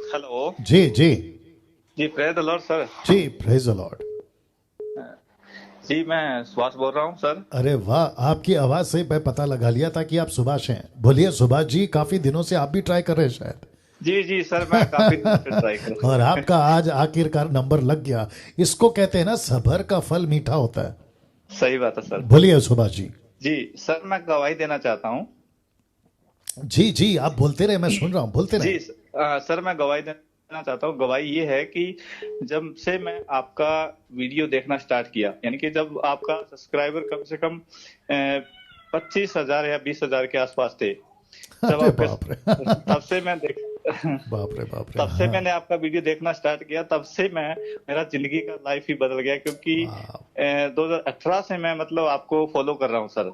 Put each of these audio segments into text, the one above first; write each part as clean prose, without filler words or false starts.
Hello. जी जी। जी प्रेज द लॉर्ड सर। जी प्रेज द लॉर्ड। जी मैं सुभाष बोल रहा हूँ सर। अरे वाह, आपकी आवाज से मैं पता लगा लिया था कि आप सुभाष हैं। बोलिए सुभाष जी, काफी दिनों से आप भी ट्राई कर रहे हैं शायद। जी जी सर, मैं काफी दिनों से ट्राई कर रहा और हूँ। आपका आज आखिरकार नंबर लग गया। इसको कहते हैं ना, सबर का फल मीठा होता है। सही बात है सर। बोलिए सुभाष जी। जी सर, मैं गवाही देना चाहता हूँ। जी जी, आप बोलते रहे, मैं सुन रहा हूँ, बोलते रहे। जी सर, मैं गवाही देना चाहता हूँ। गवाही ये है कि जब से मैं आपका वीडियो देखना स्टार्ट किया, यानी कि जब आपका सब्सक्राइबर कम से कम 25,000 या 20,000 के आसपास थे, जब अरे आपके बाप रे। तब से मैं देख बाप रे बाप रे, तब से हाँ। मैंने आपका वीडियो देखना स्टार्ट किया। तब से मैं मेरा जिंदगी का लाइफ ही बदल गया, क्योंकि वाह। 2018 से मैं मतलब आपको फॉलो कर रहा हूँ सर।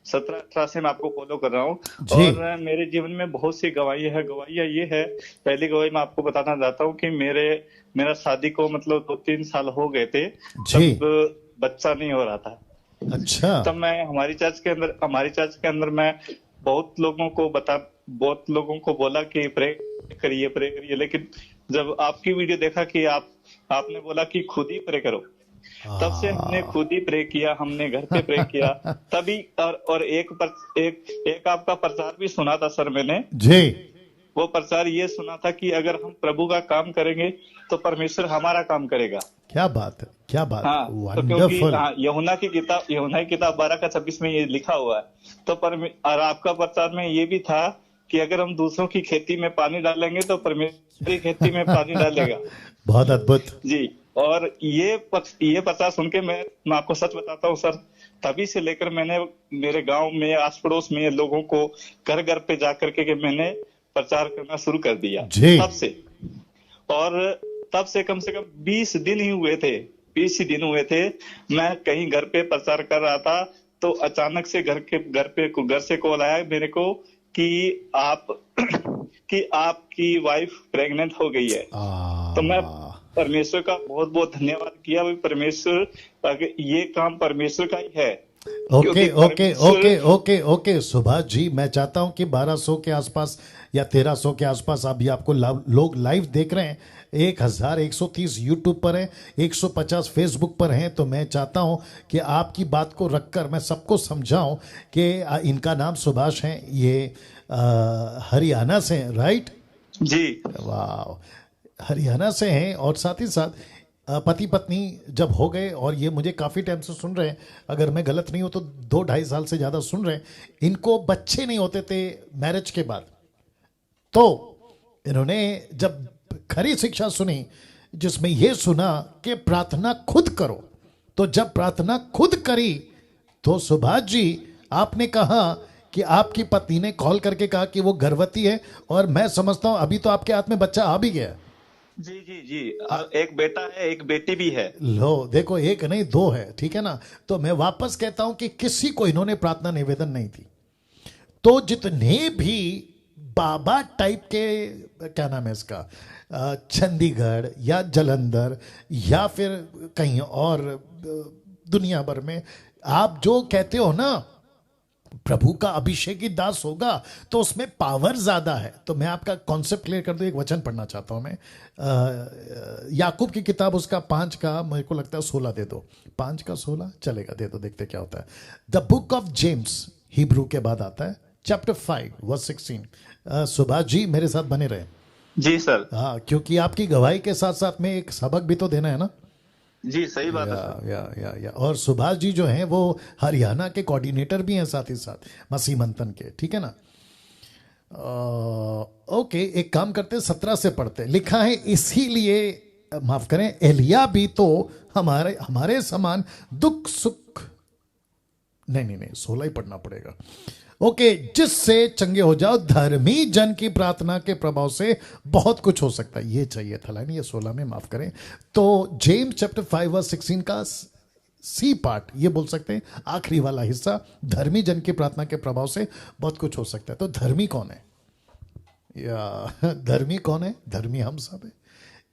17-18 से मैं आपको फॉलो कर रहा हूँ। जी और मेरे जीवन में बहुत सी गवाही है। गवाहियाँ ये है, पहली गवाही मैं आपको बताना चाहता हूँ कि मेरा शादी को मतलब 2-3 साल हो गए थे, जी। तब बच्चा नहीं हो रहा था। अच्छा। तब मैं हमारी चर्च के अंदर मैं बहुत लोगों को बता बहुत लोगों को बोला कि प्रे करिए, लेकिन जब आपकी वीडियो देखा कि आपने बोला कि खुद ही प्रे करो, तब से हमने आ, खुद ही प्रे किया, हमने घर पे प्रे किया। तभी और एक आपका प्रचार भी सुना था सर मैंने। जी। वो प्रचार ये सुना था कि अगर हम प्रभु का काम करेंगे तो परमेश्वर हमारा काम करेगा। क्या बात है, क्या बात है, हाँ, तो क्योंकि वंडरफुल। यूहन्ना की किताब 12 का 26 में ये लिखा हुआ है। तो और आपका प्रचार में ये भी था कि अगर हम दूसरों की खेती में पानी डालेंगे तो परमेश्वर की खेती में पानी डालेगा। बहुत अद्भुत। जी। और ये प्रचार सुन के मैं आपको सच बताता हूँ सर, तभी से लेकर मैंने मेरे गांव में आस पड़ोस में लोगों को घर घर पे जा करके के मैंने प्रचार करना शुरू कर दिया। जी। तब से और तब से कम 20 दिन ही हुए थे। 20 ही दिन हुए थे। मैं कहीं घर पे प्रचार कर रहा था, तो अचानक से घर से कॉल आया मेरे को कि आप कि आपकी वाइफ प्रेग्नेंट हो गई है। तो मैं आ, परमेश्वर का बहुत बहुत धन्यवाद किया। भाई परमेश्वर, ये काम परमेश्वर का ही है, ओके क्योंकि ओके परमेश्वर। Okay okay okay Subhash ji, मैं चाहता हूं कि 1200 के आसपास या 1300 के आसपास अभी आपको लोग लाइव देख रहे हैं। 1130 यूट्यूब पर है, 150 फेसबुक पर हैं। तो मैं चाहता हूं कि आपकी बात को रखकर मैं सबको समझाऊं कि इनका नाम सुभाष है, ये हरियाणा से हैं, राइट? जी वाह, हरियाणा से हैं। और साथ ही साथ पति पत्नी जब हो गए, और ये मुझे काफ़ी टाइम से सुन रहे हैं, अगर मैं गलत नहीं हूँ तो 2-2.5 साल से ज़्यादा सुन रहे हैं। इनको बच्चे नहीं होते थे मैरिज के बाद। तो इन्होंने जब खरी शिक्षा सुनी, जिसमें यह सुना कि प्रार्थना खुद करो, तो जब प्रार्थना खुद करी, तो सुभाष जी, आपने कहा कि आपकी पत्नी ने कॉल करके कहा कि वो गर्भवती है, और मैं समझता हूं अभी तो आपके हाथ में बच्चा आ भी गया। जी जी जी। एक बेटा है, एक बेटी भी है। लो देखो, एक नहीं दो है, ठीक है ना? तो मैं वापस कहता हूं कि किसी को इन्होंने प्रार्थना निवेदन नहीं थी। तो जितने भी बाबा टाइप के, क्या नाम है इसका, चंडीगढ़ या जलंधर या फिर कहीं और दुनिया भर में, आप जो कहते हो ना प्रभु का अभिषेकी दास होगा, तो उसमें पावर ज्यादा है। तो मैं आपका कॉन्सेप्ट क्लियर कर दूं, एक वचन पढ़ना चाहता हूं मैं। याकूब की किताब, उसका 5 का मेरे को लगता है 16 दे दो। 5 का 16 चलेगा, दे दो, देखते क्या होता है। The book of James, Hebrew के बाद आता है, चैप्टर 5 वर्स 16। सुभाष जी मेरे साथ बने रहे। जी सर। हाँ, क्योंकि आपकी गवाही के साथ साथ में एक सबक भी तो देना है ना। जी सही बात है या सर। या और सुभाष जी जो हैं वो हरियाणा के कोऑर्डिनेटर भी हैं साथ ही साथ, मसीह मंथन के, ठीक है ना? ओके, एक काम करते हैं, 17 से पढ़ते हैं। लिखा है, इसीलिए माफ करें, एलिया भी तो हमारे हमारे समान दुख सुख, नहीं नहीं नहीं, 16 ही पढ़ना पड़ेगा। ओके, जिससे चंगे हो जाओ, धर्मी जन की प्रार्थना के प्रभाव से बहुत कुछ हो सकता है। ये चाहिए था लाइन, ये 16 में, माफ करें। तो जेम्स चैप्टर 5 वर्स 16 का सी पार्ट, ये बोल सकते हैं आखिरी वाला हिस्सा, धर्मी जन की प्रार्थना के प्रभाव से बहुत कुछ हो सकता है। तो धर्मी कौन है? या धर्मी कौन है? धर्मी हम सब है।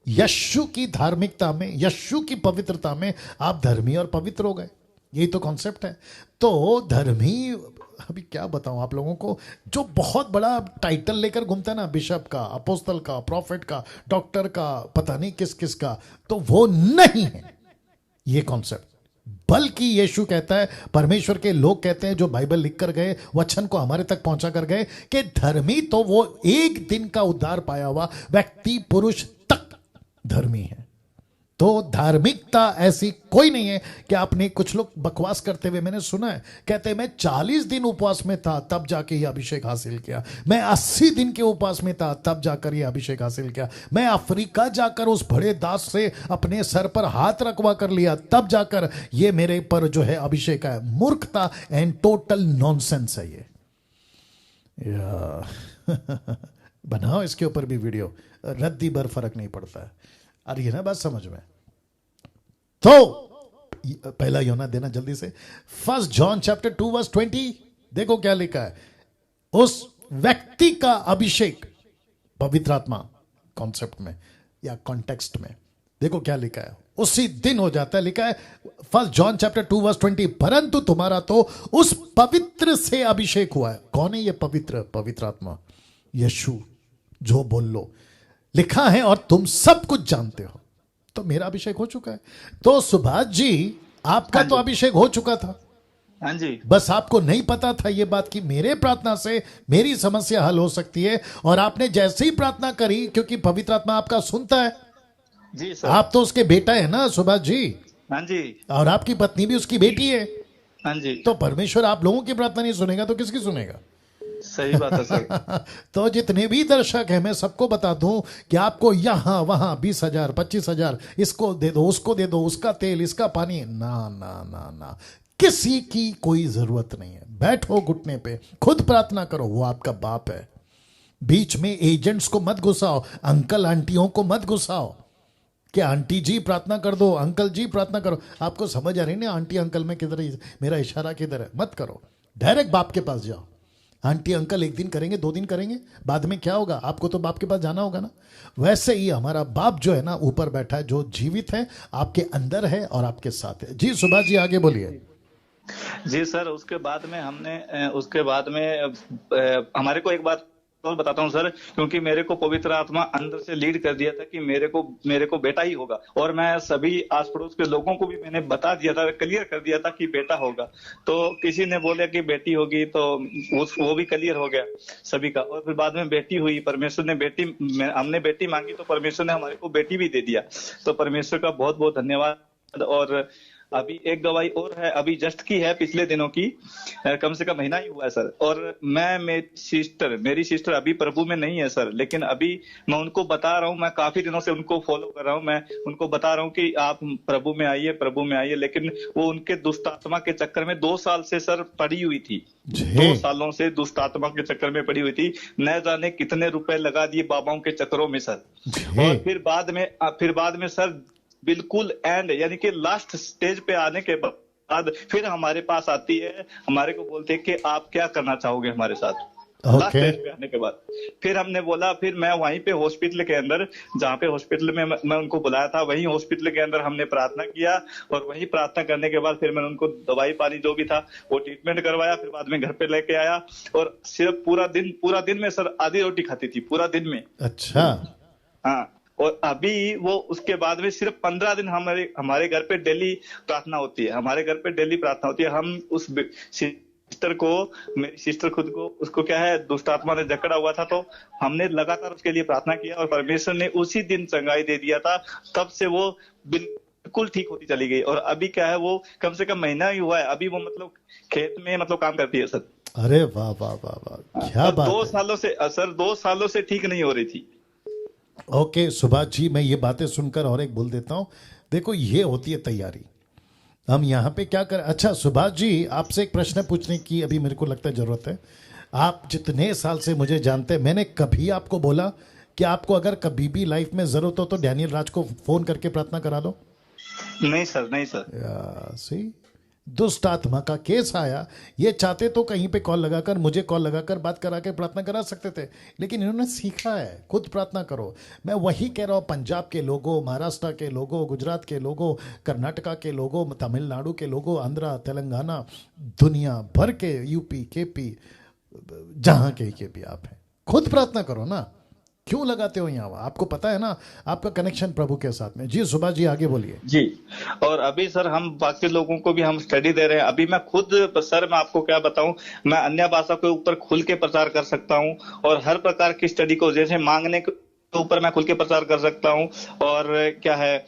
यशु की धार्मिकता में, यशु की पवित्रता में आप धर्मी और पवित्र हो गए। यही तो कॉन्सेप्ट है। तो धर्मी, अभी क्या बताऊं आप लोगों को, जो बहुत बड़ा टाइटल लेकर घूमता है ना, बिशप का, अपोस्तल का, प्रॉफिट का, डॉक्टर का, पता नहीं किस किस का, तो वो नहीं है ये कॉन्सेप्ट। बल्कि यीशु कहता है, परमेश्वर के लोग कहते हैं जो बाइबल लिख कर गए, वचन को हमारे तक पहुंचा कर गए, कि धर्मी तो वो एक दिन का उद्धार पाया हुआ व्यक्ति, पुरुष तक धर्मी है। तो धार्मिकता ऐसी कोई नहीं है कि आपने, कुछ लोग बकवास करते हुए मैंने सुना है, कहते हैं मैं 40 दिन उपवास में था तब जाके ये अभिषेक हासिल किया, मैं 80 दिन के उपवास में था तब जाकर ये अभिषेक हासिल किया, मैं अफ्रीका जाकर उस बड़े दास से अपने सर पर हाथ रखवा कर लिया तब जाकर ये मेरे पर जो है अभिषेक है। मूर्खता एंड टोटल नॉनसेंस है ये। बनाओ इसके ऊपर भी वीडियो, रद्दी भर फर्क नहीं पड़ता है। अरे ये ना बात समझ में। तो पहला योना देना जल्दी से, 1 जॉन चैप्टर 2 वर्स 20, देखो क्या लिखा है। उस व्यक्ति का अभिषेक पवित्र आत्मा कॉन्सेप्ट में या कॉन्टेक्स्ट में, देखो क्या लिखा है, उसी दिन हो जाता है। लिखा है 1 जॉन चैप्टर 2 वर्स 20, परंतु तुम्हारा तो उस पवित्र से अभिषेक हुआ है। कौन है ये पवित्र? पवित्र आत्मा, यीशु, जो बोल लो लिखा है, और तुम सब कुछ जानते हो। तो मेरा अभिषेक हो चुका है। तो सुभाष जी आपका तो अभिषेक हो चुका था। हाँ जी। बस आपको नहीं पता था ये बात कि मेरे प्रार्थना से मेरी समस्या हल हो सकती है। और आपने जैसे ही प्रार्थना करी, क्योंकि पवित्र आत्मा आपका सुनता है जी सर। आप तो उसके बेटा है ना सुभाष जी। हाँ जी। और आपकी पत्नी भी उसकी बेटी है। हाँ जी। तो परमेश्वर आप लोगों की प्रार्थना नहीं सुनेगा तो किसकी सुनेगा? सही बात है सर। तो जितने भी दर्शक हैं, मैं सबको बता दूं कि आपको यहां वहां 20,000 25,000 इसको दे दो, उसको दे दो, उसका तेल, इसका पानी, ना ना ना ना, किसी की कोई जरूरत नहीं है। बैठो घुटने पे, खुद प्रार्थना करो, वो आपका बाप है। बीच में एजेंट्स को मत घुसाओ, अंकल आंटियों को मत घुसाओ कि आंटी जी प्रार्थना कर दो, अंकल जी प्रार्थना करो। आपको समझ आ रही ना आंटी अंकल में किधर, मेरा इशारा किधर है? मत करो, डायरेक्ट बाप के पास जाओ। आंटी अंकल एक दिन करेंगे, 2 दिन करेंगे, बाद में क्या होगा? आपको तो बाप के पास जाना होगा ना। वैसे ही हमारा बाप जो है ना, ऊपर बैठा है, जो जीवित है, आपके अंदर है और आपके साथ है। जी सुभाष जी आगे बोलिए। जी सर, उसके बाद में हमारे को एक बात और बताता हूँ सर, क्योंकि मेरे को पवित्र आत्मा अंदर से लीड कर दिया था कि मेरे को बेटा ही होगा। और मैं सभी आस पड़ोस के लोगों को भी मैंने बता दिया था, क्लियर कर दिया था कि बेटा होगा। तो किसी ने बोला कि बेटी होगी, तो वो भी क्लियर हो गया सभी का। और फिर बाद में बेटी हुई, परमेश्वर ने हमने बेटी मांगी तो परमेश्वर ने हमारे को बेटी भी दे दिया। तो परमेश्वर का बहुत बहुत धन्यवाद। और अभी एक गवाही और है, अभी जस्ट की है, पिछले दिनों की, कम से कम महीना ही हुआ है सर। और मेरी सिस्टर अभी प्रभु में नहीं है सर, लेकिन अभी मैं उनको बता रहा हूँ, मैं काफी दिनों से उनको फॉलो कर रहा हूँ, मैं उनको बता रहा हूँ कि आप प्रभु में आइए, प्रभु में आइए। लेकिन वो उनके दुष्ट आत्मा के चक्कर में 2 साल से सर पड़ी हुई थी। 2 सालों से दुष्ट आत्मा के चक्कर में पड़ी हुई थी। न जाने कितने रुपए लगा दिए बाबाओं के चक्करों में सर। और फिर बाद में सर बिल्कुल एंड, यानी कि लास्ट स्टेज पे आने के बाद फिर हमारे पास आती है, हमारे को बोलते हैं कि आप क्या करना चाहोगे हमारे साथ। लास्ट स्टेज पे आने के बाद फिर हमने बोला, फिर मैं वहीं पे हॉस्पिटल के अंदर, जहाँ पे हॉस्पिटल में मैं उनको बुलाया था, वहीं हॉस्पिटल के अंदर हमने प्रार्थना किया। और वहीं प्रार्थना करने के बाद फिर मैंने उनको दवाई पानी जो भी था वो ट्रीटमेंट करवाया। फिर बाद में घर पे लेके आया, और सिर्फ पूरा दिन में सर आधी रोटी खाती थी, पूरा दिन में। अच्छा। हाँ। और अभी वो उसके बाद में सिर्फ 15 दिन हमारे घर पे डेली प्रार्थना होती है। हमारे घर पे डेली प्रार्थना होती है। हम उस सिस्टर को, मेरी सिस्टर खुद को, उसको क्या है, दुष्ट आत्मा ने जकड़ा हुआ था, तो हमने लगातार उसके लिए प्रार्थना किया और परमेश्वर ने उसी दिन चंगाई दे दिया था। तब से वो बिल्कुल ठीक होती चली गई। और अभी क्या है, वो कम से कम महीना ही हुआ है, अभी वो मतलब खेत में मतलब काम करती है सर। अरे वाह वाह वाह वाह, क्या बात है। 2 सालों से ठीक नहीं हो रही थी। ओके सुभाष जी, मैं ये बातें सुनकर और एक बोल देता हूं। देखो ये होती है तैयारी। हम यहाँ पे क्या कर, अच्छा सुभाष जी आपसे एक प्रश्न पूछने की अभी मेरे को लगता है जरूरत है। आप जितने साल से मुझे जानते हैं, मैंने कभी आपको बोला कि आपको अगर कभी भी लाइफ में जरूरत हो तो डैनियल राज को फोन करके प्रार्थना करा लो? नहीं सर, नहीं सर। सी, दुष्ट आत्मा का केस आया, ये चाहते तो कहीं पे कॉल लगाकर, मुझे कॉल लगाकर बात करा के प्रार्थना करा सकते थे, लेकिन इन्होंने सीखा है खुद प्रार्थना करो। मैं वही कह रहा हूँ, पंजाब के लोगों, महाराष्ट्र के लोगों, गुजरात के लोगों, कर्नाटका के लोगों, तमिलनाडु के लोगों, आंध्रा, तेलंगाना, दुनिया भर के, यूपी, केपी, जहाँ के भी आप हैं, खुद प्रार्थना करो ना। क्यों लगाते हो यहाँ? आपको पता है ना आपका कनेक्शन प्रभु के साथ में। जी सुभाष जी आगे बोलिए। जी। और अभी सर हम बाकी लोगों को भी हम स्टडी दे रहे हैं। अभी मैं खुद सर, मैं आपको क्या बताऊं, मैं अन्य भाषा के ऊपर खुल के प्रचार कर सकता हूं, और हर प्रकार की स्टडी को, जैसे मांगने के ऊपर मैं खुल के प्रचार कर सकता हूं, और क्या है,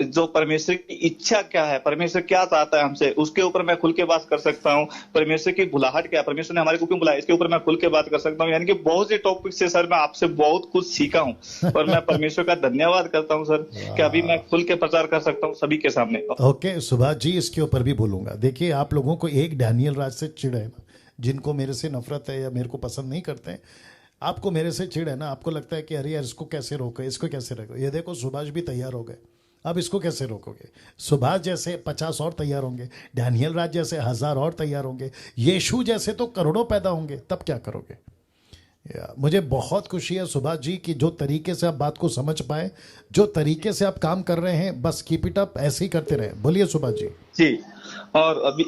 जो परमेश्वर की इच्छा क्या है, परमेश्वर क्या चाहता है हमसे, उसके ऊपर मैं खुल के बात कर सकता हूं। परमेश्वर की बुलाहट क्या है, परमेश्वर ने हमारे को क्यों बुलाया, इसके ऊपर मैं खुल के बात कर सकता हूं। यानी कि बहुत से टॉपिक से सर मैं आपसे बहुत कुछ सीखा हूं, और मैं परमेश्वर का धन्यवाद करता हूं सर कि अभी मैं खुल के प्रचार कर सकता हूं सभी के सामने। ओके सुभाष जी, इसके ऊपर भी बोलूंगा। देखिए, आप लोगों को एक डैनियल राज से चिढ़ है ना, जिनको मेरे से नफरत है या मेरे को पसंद नहीं करते हैं, आपको मेरे से चिढ़ है ना, आपको लगता है कि अरे यार इसको कैसे रोके, इसको कैसे रोको। ये देखो सुभाष भी तैयार हो गए, अब इसको कैसे रोकोगे? सुभाष जैसे 50 और तैयार होंगे, डैनियल राज जैसे 1000 और तैयार होंगे, यीशु जैसे तो करोड़ों पैदा होंगे, तब क्या करोगे? मुझे बहुत खुशी है सुभाष जी कि जो तरीके से आप बात को समझ पाए, जो तरीके से आप काम कर रहे हैं, बस कीप इट अप, ऐसे ही करते रहे। बोलिए सुभाष जी। जी। और अभी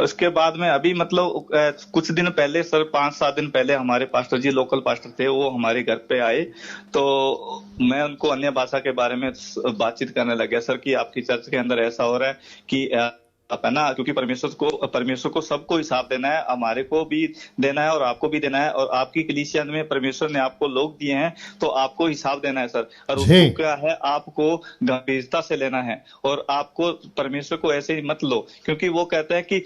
उसके बाद में अभी मतलब कुछ दिन पहले सर, 5-7 दिन पहले हमारे पास्टर जी, लोकल पास्टर थे, वो हमारे घर पे आए, तो मैं उनको अन्य भाषा के बारे में बातचीत करने लग गया सर कि आपकी चर्च के अंदर ऐसा हो रहा है कि आप है ना, क्योंकि परमेश्वर को सबको हिसाब देना है, हमारे को भी देना है और आपको भी देना है, और आपकी कलीसिया में परमेश्वर ने आपको लोग दिए हैं, तो आपको हिसाब देना है सर। और उसको क्या है, आपको गंभीरता से लेना है, और आपको परमेश्वर को ऐसे ही मत लो, क्योंकि वो कहते हैं कि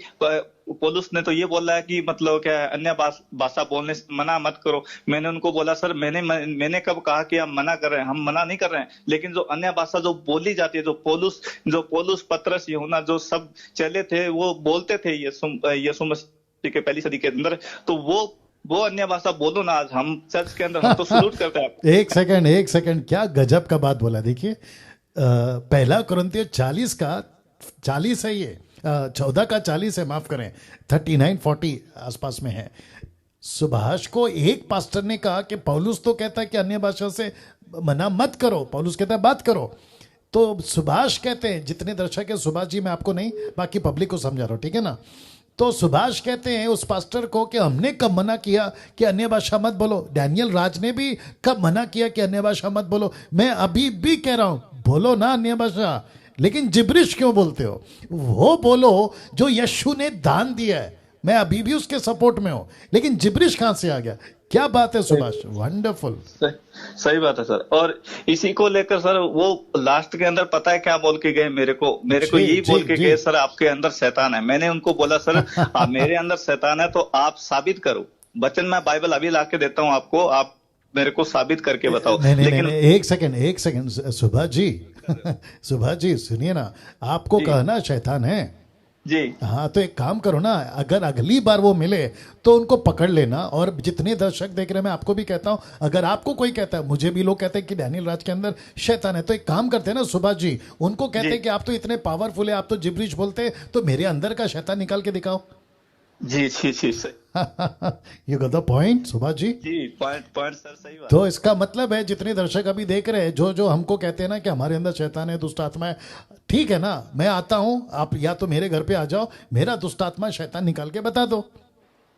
पौलुस ने तो ये बोला है कि मतलब क्या है, अन्य भाषा बोलने से मना मत करो। मैंने उनको बोला सर, मैंने कब कहा कि हम मना कर रहे हैं? हम मना नहीं कर रहे हैं, लेकिन जो अन्य भाषा जो बोली जाती है, जो पौलुस, पतरस, यूहन्ना, जो सब चले थे, वो बोलते थे यीशु मसीह के पहली सदी के अंदर, तो वो अन्य भाषा बोलो ना। आज हम चर्च के अंदर हम तो सलूट करते हैं। एक सेकंड, क्या गजब का बात बोला। देखिए, पहला कुरिन्थियों 40 का 40 है, ये 14 का 40 है, माफ करें, 39-40 आसपास में है। सुभाष को एक पास्टर ने कहा कि पौलुस तो कहता है कि अन्य भाषा से मना मत करो, पौलुस कहता है बात करो। तो सुभाष कहते हैं, जितने दर्शक है सुभाष जी, मैं आपको नहीं, बाकी पब्लिक को समझा रहा हूं, ठीक है ना। तो सुभाष कहते हैं उस पास्टर को कि हमने कब मना किया कि अन्य भाषा मत बोलो? डैनियल राज ने भी कब मना किया कि अन्य भाषा मत बोलो? मैं अभी भी कह रहा हूं, बोलो ना अन्य भाषा, लेकिन जिब्रिश क्यों बोलते हो? वो बोलो जो यीशु ने दान दिया है। मैं अभी भी उसके सपोर्ट में हूं, लेकिन जिब्रिश कहां से आ गया? क्या बात है सुभाष, वंडरफुल। सही बात है सर। और इसी को लेकर सर, वो लास्ट के अंदर पता है क्या बोल के गए मेरे को यही बोल के गए, सर आपके अंदर शैतान है। मैंने उनको बोला सर मेरे अंदर शैतान है तो आप साबित करो। वचन मैं बाइबल अभी ला के देता हूँ आपको, आप मेरे को साबित करके बताओ। लेकिन एक सेकंड सुभाष जी सुभाष जी सुनिए ना, आपको कहना शैतान है जी। हाँ, तो एक काम करो ना, अगर अगली बार वो मिले तो उनको पकड़ लेना। और जितने दर्शक देख रहे हैं, मैं आपको भी कहता हूं, अगर आपको कोई कहता है, मुझे भी लोग कहते हैं कि डैनियल राज के अंदर शैतान है, तो एक काम करते हैं ना सुभाष जी, उनको कहते हैं कि आप तो इतने पावरफुल है, आप तो जिब्रिश बोलते हैं, तो मेरे अंदर का शैतान निकाल के दिखाओ। जी जी जी you got the point Subhash ji. जी, पॉइंट सर, सही बात। तो इसका मतलब है जितने दर्शक अभी देख रहे हैं, जो हमको कहते हैं ना कि हमारे अंदर शैतान है, दुष्ट आत्मा है, ठीक है ना, मैं आता हूं, आप या तो मेरे घर पे आ जाओ, मेरा दुष्ट आत्मा शैतान निकाल के बता दो।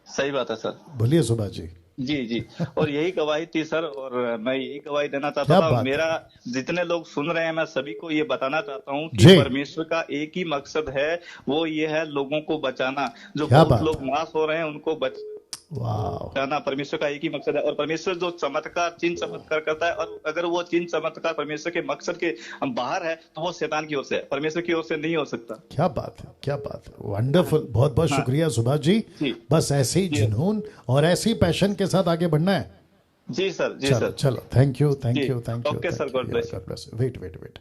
सही बात है सर। बोलिए सुभाष जी। जी जी। और यही गवाही थी सर, और मैं यही गवाही देना चाहता था। मेरा जितने लोग सुन रहे हैं, मैं सभी को ये बताना चाहता हूँ कि परमेश्वर का एक ही मकसद है, वो ये है लोगों को बचाना। जो बहुत लोग नाश हो रहे हैं उनको बचाना, परमेश्वर का एक ही मकसद है। और परमेश्वर जो चमत्कार, चिन्ह चमत्कार करता है, और अगर वो चिन्ह चमत्कार परमेश्वर के मकसद के बाहर है, तो वो शैतान की ओर से है, परमेश्वर की ओर से नहीं हो सकता। क्या बात है, क्या बात है, वंडरफुल। बहुत बहुत शुक्रिया सुभाष जी। बस ऐसे ही जुनून और ऐसे ही पैशन के साथ आगे बढ़ना है। जी सर, जी सर। चलो, thank you. Okay sir, god bless. Wait